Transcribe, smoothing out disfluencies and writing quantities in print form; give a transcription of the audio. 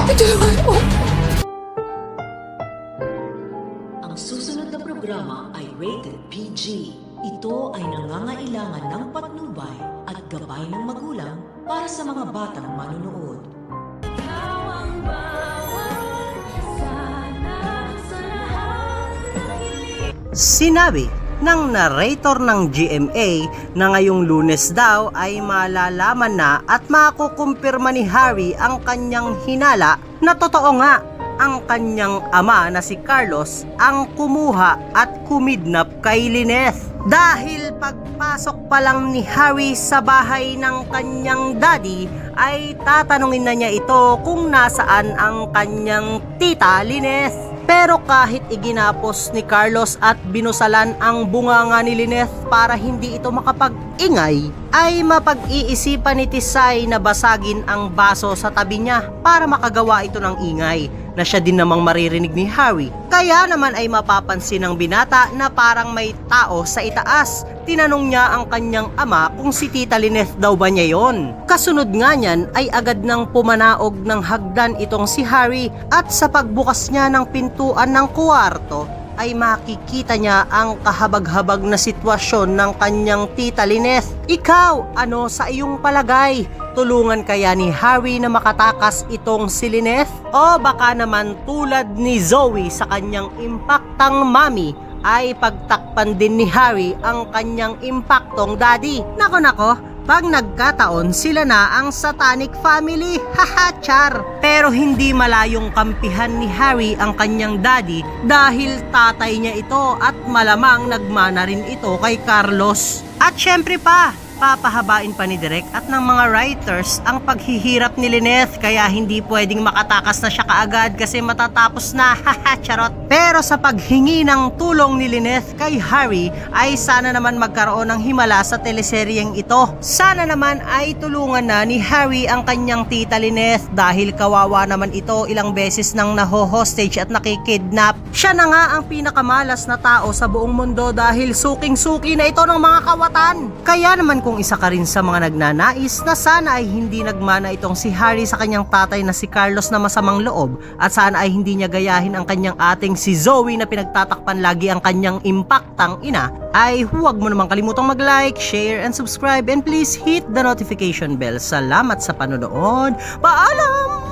Tulungan mo. Ang susunod na programa ay rated PG. Ito ay nangangailangan ng patnubay at gabay ng magulang para sa mga batang manunood. Sinabi ng narrator ng GMA na ngayong Lunes daw ay malalaman na at makukumpirma ni Harry ang kanyang hinala na totoo nga ang kanyang ama na si Carlos ang kumuha at kumidnap kay Lynette. Dahil pagpasok pa lang ni Harry sa bahay ng kanyang daddy ay tatanungin na niya ito kung nasaan ang kanyang tita Lynette. Pero kahit iginapos ni Carlos at binusalan ang bunganga ni Lynette para hindi ito makapag-ingay, ay mapag-iisipan ni Tisay na basagin ang baso sa tabi niya para makagawa ito ng ingay na siya din namang maririnig ni Harry. Kaya naman ay mapapansin ng binata na parang may tao sa itaas. Tinanong niya ang kanyang ama kung si Tita Lynette daw ba niya yon. Kasunod nga niyan ay agad nang pumanaog ng hagdan itong si Harry at sa pagbukas niya ng pintuan ng kwarto ay makikita niya ang kahabag-habag na sitwasyon ng kanyang Tita Lynette. Ikaw, ano sa iyong palagay? Tulungan kaya ni Harry na makatakas itong si Lynette? O baka naman tulad ni Zoe sa kanyang impaktang mami ay pagtakpan din ni Harry ang kanyang impaktong daddy. Nako, pag nagkataon sila na ang satanic family, haha char. Pero hindi malayong kampihan ni Harry ang kanyang daddy dahil tatay niya ito at malamang nagmana rin ito kay Carlos. At syempre pa, papahabain pa ni Direk at ng mga writers ang paghihirap ni Lynette kaya hindi pwedeng makatakas na siya kaagad kasi matatapos na, haha charot. Pero sa paghingi ng tulong ni Lynette kay Harry ay sana naman magkaroon ng himala sa teleseryeng ito. Sana naman ay tulungan na ni Harry ang kanyang tita Lynette dahil kawawa naman ito, ilang beses nang naho-hostage at nakikidnap. Siya na nga ang pinakamalas na tao sa buong mundo dahil suking-suki na ito ng mga kawatan. Kaya naman kung isa ka rin sa mga nagnanais na sana ay hindi nagmana itong si Harry sa kanyang tatay na si Carlos na masamang loob at sana ay hindi niya gayahin ang kanyang ating si Zoe na pinagtatakpan lagi ang kanyang impaktang ina, ay huwag mo namang kalimutang mag-like, share, and subscribe and please hit the notification bell. Salamat sa panonood. Paalam!